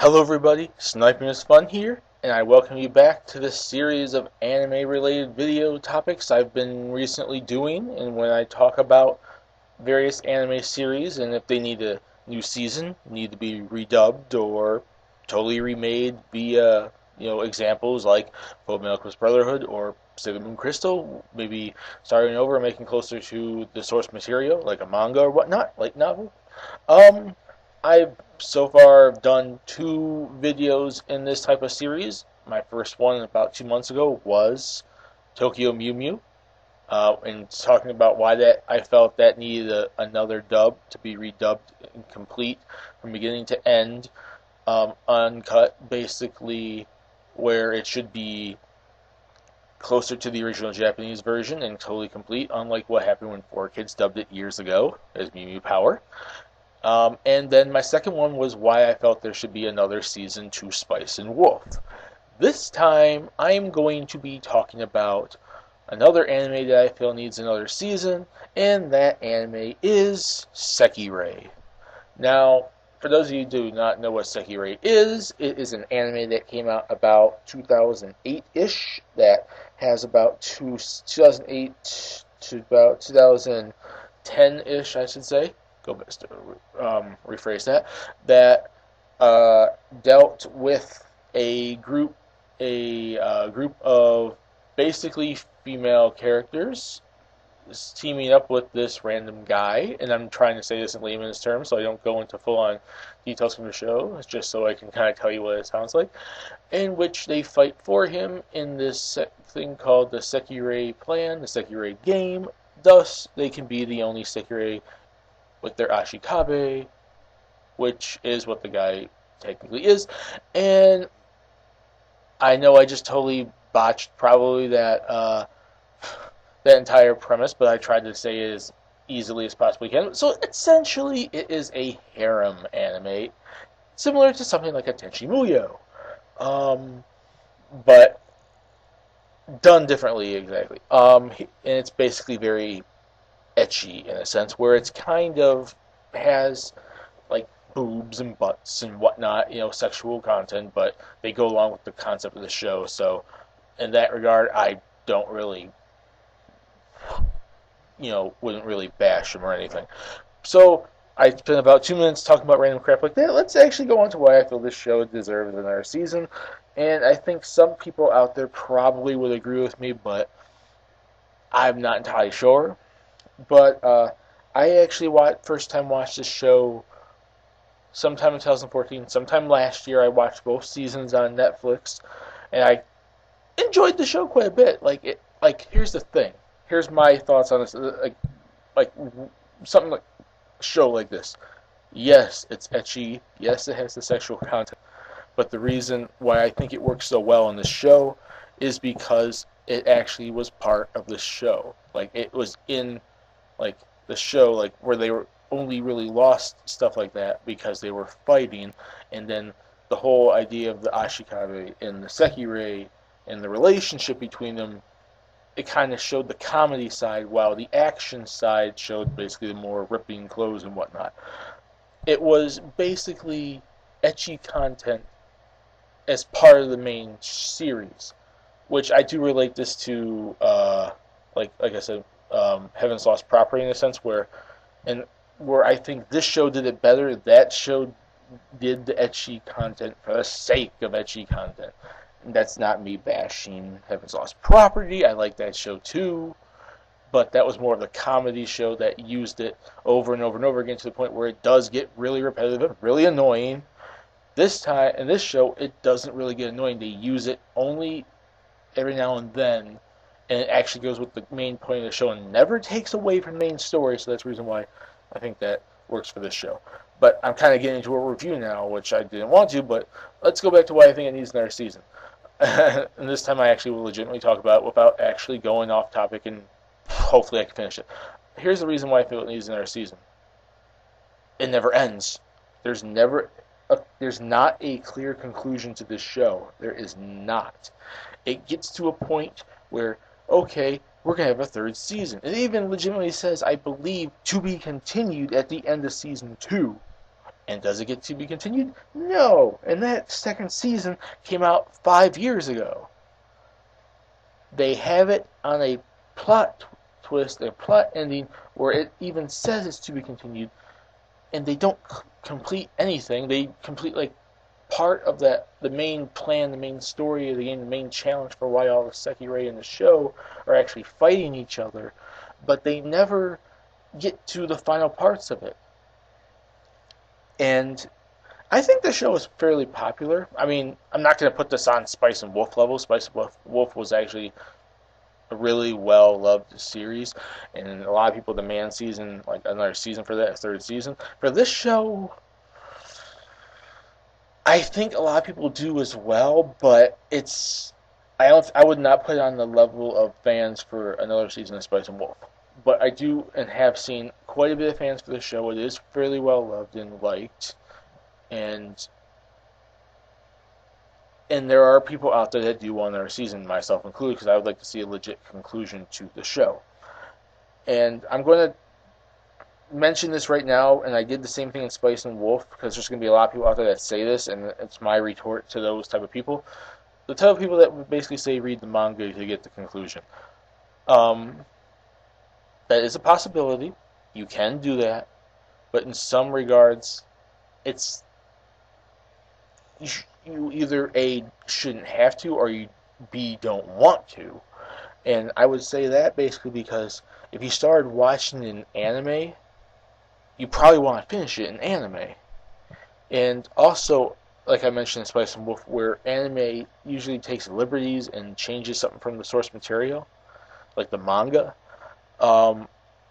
Hello everybody, Sniping is Fun here, and I welcome you back to this series of anime-related video topics I've been recently doing, and when I talk about various anime series and if they need a new season, need to be redubbed or totally remade via, examples like Fullmetal Alchemist Brotherhood or Sailor Moon Crystal, maybe starting over and making closer to the source material, like a manga or whatnot, like novel. Um, I've so far done two videos in this type of series. My first one about 2 months ago was Tokyo Mew Mew, and talking about why that I felt that needed another dub to be redubbed and complete from beginning to end, uncut, basically where it should be closer to the original Japanese version and totally complete, unlike what happened when 4Kids dubbed it years ago as Mew Mew Power. And then my second one was why I felt there should be another season to Spice and Wolf. This time, I'm going to be talking about another anime that I feel needs another season, and that anime is Sekirei. Now, for those of you who do not know what Sekirei is, it is an anime that came out about 2008-ish, that has about 2008 to about 2010-ish, I should say. Go back to rephrase that dealt with a group of basically female characters teaming up with this random guy, and I'm trying to say this in layman's terms so I don't go into full-on details from the show. It's just so I can kind of tell you what it sounds like, in which they fight for him in this thing called the Sekirei plan, the Sekirei game. Thus, they can be the only Sekirei with their ashikabe, which is what the guy technically is. And I know I just totally botched probably that entire premise, but I tried to say it as easily as possibly can. So essentially, it is a harem anime, similar to something like a Tenchi Muyo, but done differently exactly. And it's basically very ecchi in a sense, where it's kind of has like boobs and butts and whatnot, sexual content, but they go along with the concept of the show. So in that regard, I don't really, wouldn't really bash them or anything. So I spent about 2 minutes talking about random crap like that. Let's actually go on to why I feel this show deserves another season. And I think some people out there probably would agree with me, but I'm not entirely sure. But I actually first time watched this show sometime in 2014. Sometime last year, I watched both seasons on Netflix, and I enjoyed the show quite a bit. Here's the thing. Here's my thoughts on this. Like something like a show like this. Yes, it's ecchi. Yes, it has the sexual content. But the reason why I think it works so well in this show is because it actually was part of the show. Like, it was in the show, like where they were only really lost stuff like that because they were fighting, and then the whole idea of the ashikabe and the sekirei and the relationship between them, it kind of showed the comedy side, while the action side showed basically the more ripping clothes and whatnot. It was basically ecchi content as part of the main series, which I do relate this to, like I said, Heaven's Lost Property in a sense, where I think this show did it better. That show did the ecchi content for the sake of ecchi content. And that's not me bashing Heaven's Lost Property. I like that show too, but that was more of the comedy show that used it over and over and over again to the point where it does get really repetitive and really annoying. This time, in this show, it doesn't really get annoying. They use it only every now and then, and it actually goes with the main point of the show and never takes away from the main story, so that's the reason why I think that works for this show. But I'm kind of getting into a review now, which I didn't want to, but let's go back to why I think it needs another season. And this time I actually will legitimately talk about it without actually going off topic, and hopefully I can finish it. Here's the reason why I feel it needs another season. It never ends. There's not a clear conclusion to this show. There is not. It gets to a point where, okay, we're going to have a third season. It even legitimately says, I believe, to be continued at the end of season 2. And does it get to be continued? No. And that second season came out 5 years ago. They have it on a plot twist, a plot ending, where it even says it's to be continued, and they don't complete anything. They complete like part of the main plan, the main story of the game, the main challenge for why all the Sekirei in the show are actually fighting each other, but they never get to the final parts of it. And I think the show is fairly popular. I mean, I'm not going to put this on Spice and Wolf level. Spice and Wolf was actually a really well loved series, and a lot of people demand season, like another season for that, third season. For this show, I think a lot of people do as well, but I would not put it on the level of fans for another season of Spice and Wolf. But I do and have seen quite a bit of fans for the show. It is fairly well loved and liked, and there are people out there that do want another season, myself included, because I would like to see a legit conclusion to the show. And I'm going to mention this right now, and I did the same thing in Spice and Wolf, because there's going to be a lot of people out there that say this, and it's my retort to those type of people. The type of people that would basically say read the manga to get the conclusion. That is a possibility. You can do that, but in some regards, it's you either A, shouldn't have to, or you B, don't want to. And I would say that basically because if you started watching an anime, you probably want to finish it in anime. And also, like I mentioned in Spice and Wolf, where anime usually takes liberties and changes something from the source material, like the manga.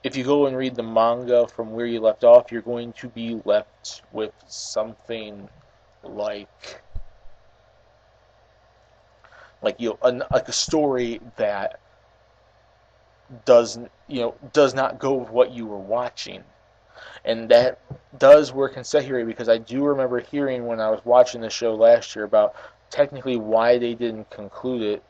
If you go and read the manga from where you left off, you're going to be left with something like a story that does not go with what you were watching. And that does work in Sekirei, because I do remember hearing when I was watching the show last year about technically why they didn't conclude it,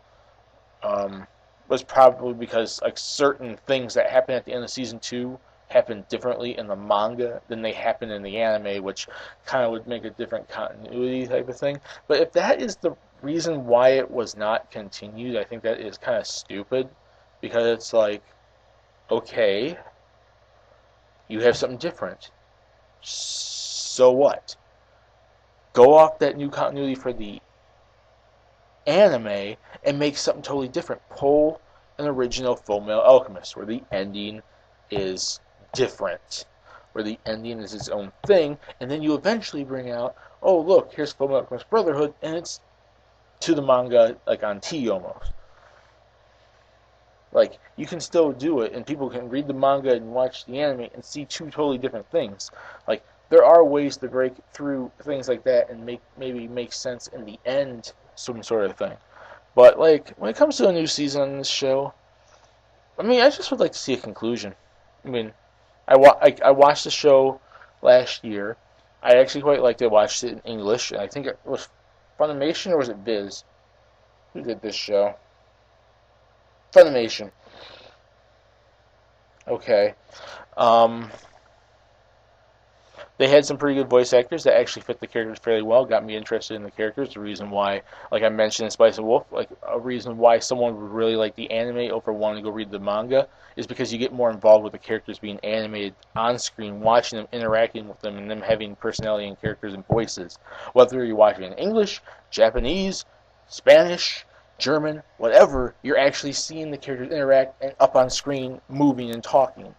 was probably because like certain things that happen at the end of season 2 happen differently in the manga than they happen in the anime, which kind of would make a different continuity type of thing. But if that is the reason why it was not continued, I think that is kind of stupid, because it's like, okay, you have something different. So what? Go off that new continuity for the anime and make something totally different. Pull an original Fullmetal Alchemist, where the ending is different, where the ending is its own thing, and then you eventually bring out, oh look, here's Fullmetal Alchemist Brotherhood, and it's to the manga, like on T almost. Like, you can still do it, and people can read the manga and watch the anime and see two totally different things. Like, there are ways to break through things like that and maybe make sense in the end, some sort of thing. But, like, when it comes to a new season on this show, I mean, I just would like to see a conclusion. I mean, I watched the show last year. I actually quite liked it. I watched it in English, and I think it was Funimation, or was it Viz? Who did this show? Funimation. Okay. They had some pretty good voice actors that actually fit the characters fairly well, got me interested in the characters. The reason why, like I mentioned in Spice and Wolf, like a reason why someone would really like the anime over wanting to go read the manga is because you get more involved with the characters being animated on screen, watching them, interacting with them, and them having personality and characters and voices. Whether you're watching in English, Japanese, Spanish, German, whatever, you're actually seeing the characters interact and up on screen, moving and talking,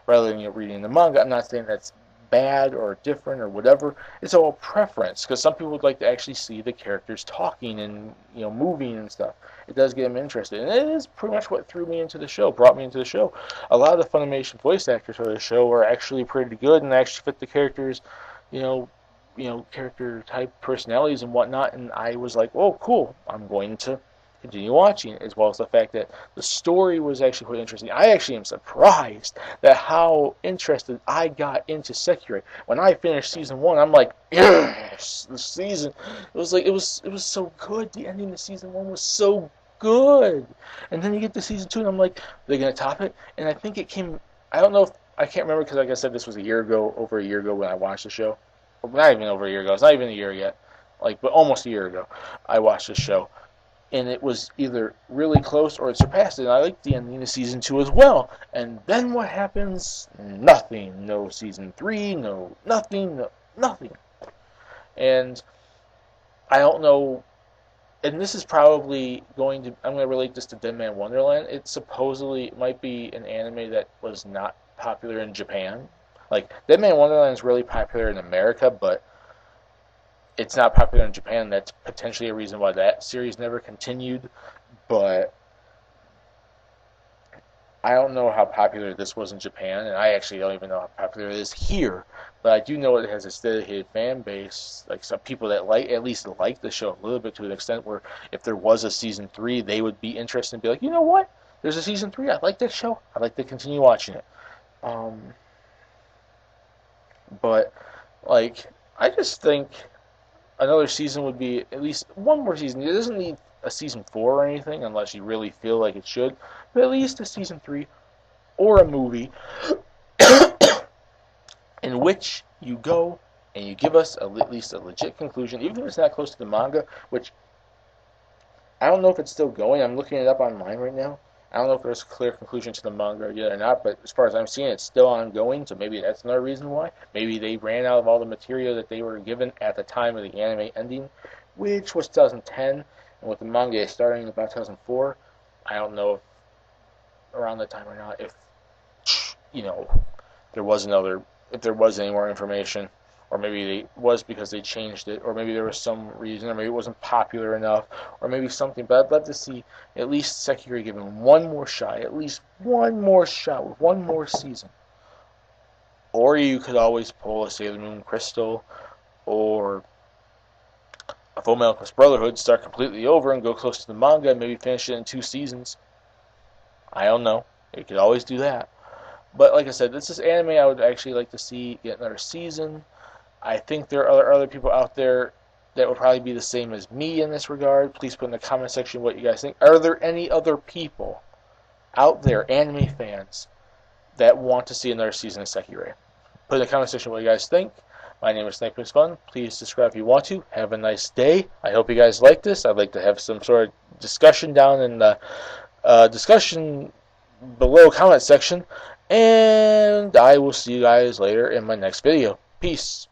rather than reading the manga. I'm not saying that's bad or different or whatever. It's all preference, because some people would like to actually see the characters talking and moving and stuff. It does get them interested, and it is pretty much what threw me into the show, brought me into the show. A lot of the Funimation voice actors for the show are actually pretty good and actually fit the characters, character type personalities and whatnot. And I was like, oh, cool, I'm going to continue watching, as well as the fact that the story was actually quite interesting. I actually am surprised that how interested I got into Sekirei. When I finished season 1, I'm like, yes, the season. It was so good. The ending of season 1 was so good. And then you get to season 2, and I'm like, they're gonna top it. And I think it came. I don't know if I can't remember, because like I said, this was over a year ago when I watched the show, not even over a year ago. It's not even a year yet. But almost a year ago, I watched this show, and it was either really close or it surpassed it. And I liked the ending of season 2 as well. And then what happens? Nothing. No season 3. No nothing. No nothing. And I don't know. And this is probably going to. I'm going to relate this to Dead Man Wonderland. It supposedly might be an anime that was not popular in Japan. Dead Man Wonderland is really popular in America, but it's not popular in Japan. That's potentially a reason why that series never continued. But I don't know how popular this was in Japan, and I actually don't even know how popular it is here. But I do know it has a dedicated fan base, some people that at least like the show a little bit, to an extent where if there was a season 3, they would be interested and be like, you know what? There's a season 3. I like this show. I'd like to continue watching it. But I just think another season would be at least one more season. It doesn't need a season 4 or anything unless you really feel like it should, but at least a season 3 or a movie in which you go and you give us at least a legit conclusion, even if it's not close to the manga, which I don't know if it's still going. I'm looking it up online right now. I don't know if there's a clear conclusion to the manga yet or not, but as far as I'm seeing, it's still ongoing, so maybe that's another reason why. Maybe they ran out of all the material that they were given at the time of the anime ending, which was 2010, and with the manga starting in about 2004, I don't know if around that time or not, if, if there was any more information, or maybe it was because they changed it, or maybe there was some reason, or maybe it wasn't popular enough, or maybe something. But I'd love to see at least Sekirei given one more shot, at least one more shot with one more season. Or you could always pull a Sailor Moon Crystal, or a Full Metal Alchemist Brotherhood, start completely over and go close to the manga, and maybe finish it in 2 seasons. I don't know. You could always do that. But like I said, this is anime I would actually like to see get another season. I think there are other people out there that would probably be the same as me in this regard. Please put in the comment section what you guys think. Are there any other people out there, anime fans, that want to see another season of Sekirei? Put in the comment section what you guys think. My name is Snipers Fun. Please subscribe if you want to. Have a nice day. I hope you guys like this. I'd like to have some sort of discussion down in the discussion below comment section. And I will see you guys later in my next video. Peace.